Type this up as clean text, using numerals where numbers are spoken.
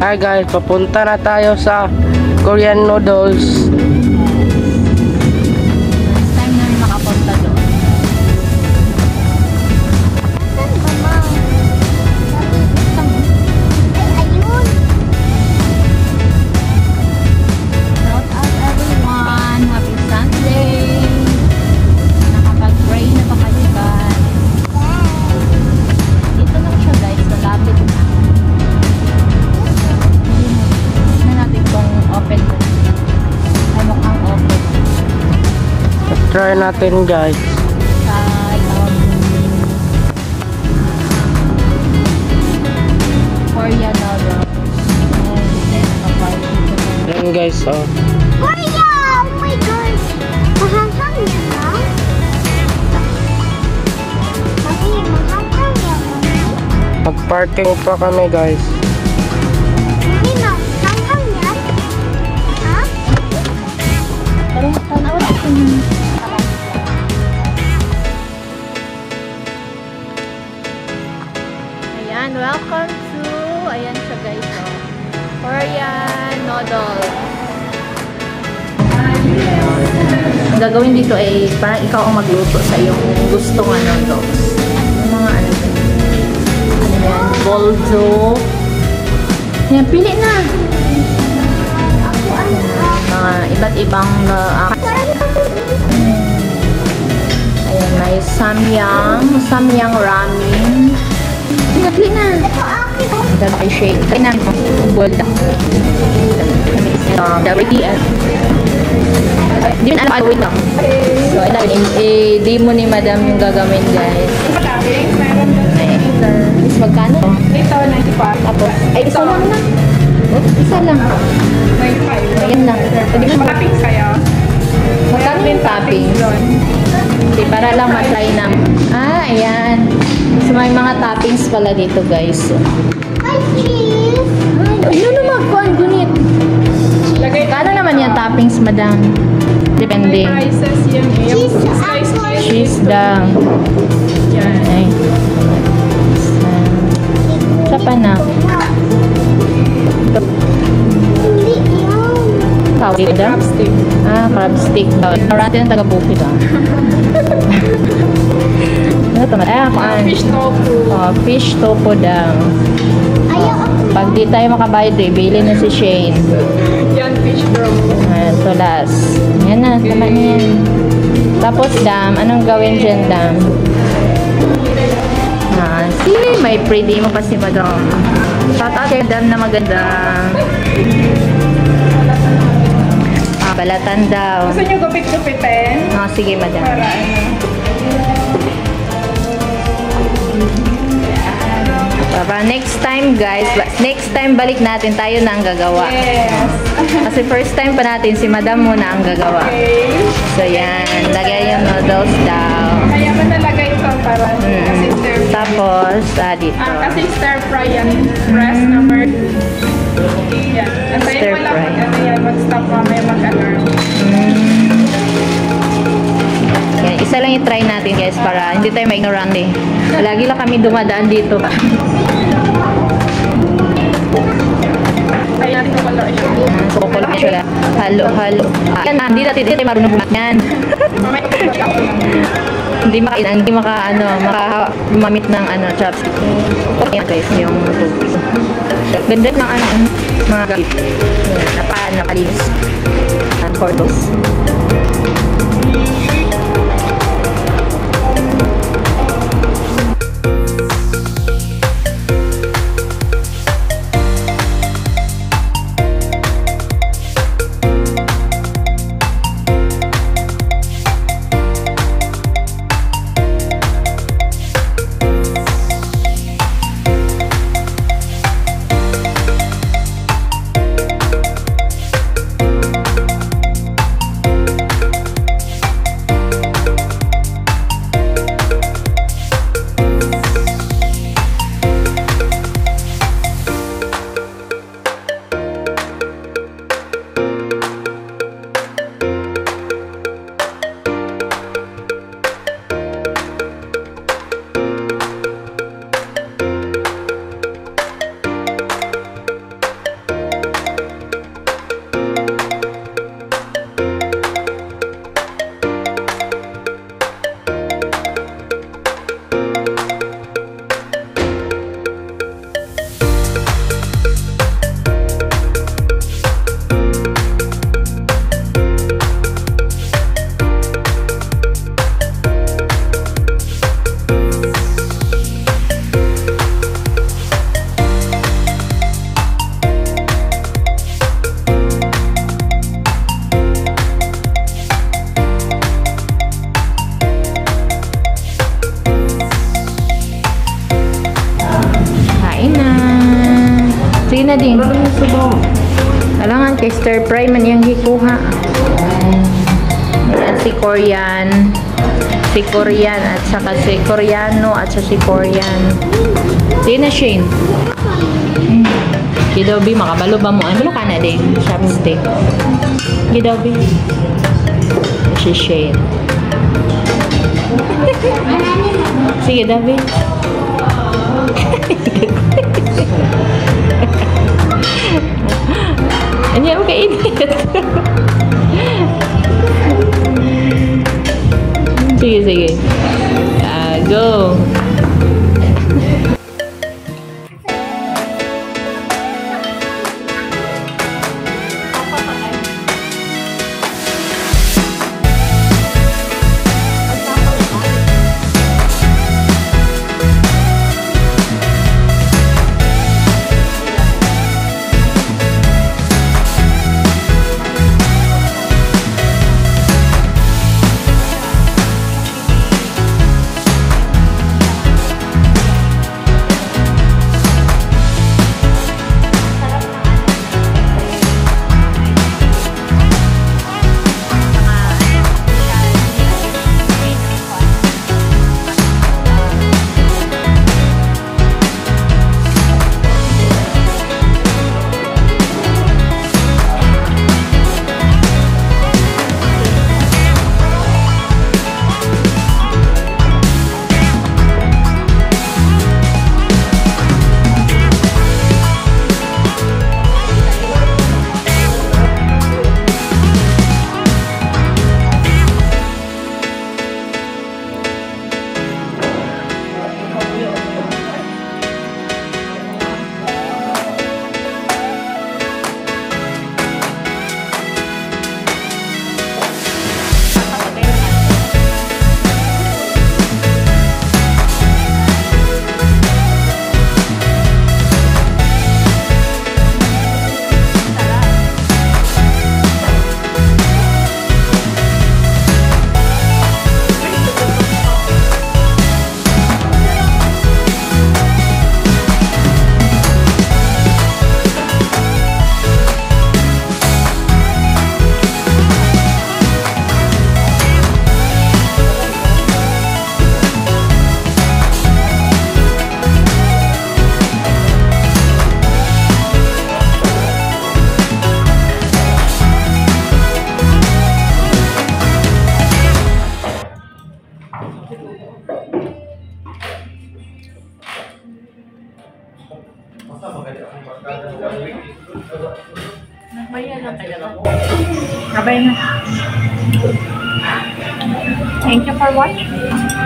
Hi guys, papunta na tayo sa Korean noodles. First time namin makapunta doon. Shout out everyone. Happy Sunday. Nakapag-pray na pa kayo guys. Dito lang siya guys. Malapit na. Tignan natin kung open na. Ay mukhang open. Try natin guys. Korean noodles. Yan guys, oh. Korea! Oh my gosh! Mahanghang yan na? Sabi, mahanghang yan na? Mag-parking pa kami guys. Hindi na, hanghang yan? Ha? Parang tanaw ito yung ayan, welcome to ayan siya guys, oh. Korean noodles. Ang gagawin dito ay parang ikaw ang magluto sa iyong gustong noodles. Yung mga ano yan, boljo. Yan, pili na. Mga iba't ibang ayan, may samyang ramen. Pili na. Then I shake. Kaya na, boiled up. Di mo alam wait lang. So, demo ni madam yung gagawin guys. Is magkano? Ito, 95. Tapos, ay isa lang na. Oh, isa lang. 95. Ayan lang. Pwede mo Toppings kayo? magkano yung toppings? Okay, para lang matry na. Ah, ayan. So, may mga toppings pala dito guys. Ay, cheese! Ay, ano naman kuhan, gunit. Lagay Kano naman yung toppings, madam? Depende. prices yun eh. Yung Cheese, slice apple. Cheese lang. yan. Ay. Isa pa na. Hindi yun. Tawag daw? Crab stick. Ah, crab stick daw. Marami ng taga-bukid ah. Ano ito? Ah, kuhan. Fish tofu. Oh, fish tofu daw. Ayaw ako. Pag di tayo makabayad, bili na si Shane. Yan, fish roll. Ayan, tulas. Yan na, tama niya yan. Tapos, dam, anong gawin dyan, dam? Ah, may pretty mo pa si madam. Shout out kay dam na maganda. Ah, balatan daw. Gusto nyo gupit-gupitin? Ah, sige, madam. Para ano. Para next time, guys, next time balik natin, tayo na ang gagawa. Yes. Kasi first time pa natin, si madam muna ang gagawa. Okay. So, yan. Lagay yung noodles daw. Kaya mo nalagay ito para kasi stir fry. Tapos, dito. Kasi stir fry yan. Press number. Yan. Antayin Stir mo lang fry. mag-ano yan. Mag-stop mamaya mag-alarm. Yan, isa lang i-try natin guys para hindi tayo ma-ignorant eh. Lagi lang kami dumadaan dito. Ayan, ito pala siya. So, kukulit niya siya. Halo. Yan, hindi tayo marunong bumat yan. Hindi gumamit ng chopstick. Okay guys, yung tubig. Ganda ng mga gamit. Napalinis. And for those. na din. Alangan kay stir fry man yang gikuha. Ayan si Korean. Si Korean at saka si Koreano at saka si Korean. Sige na, Shane. Gidobi, makabalo ba mo? Ano ka na din? Chopstick. Gidobi. Si Shane. Sige, David. Ano yung kainit? Sige, sige. Go. Thank you for watching.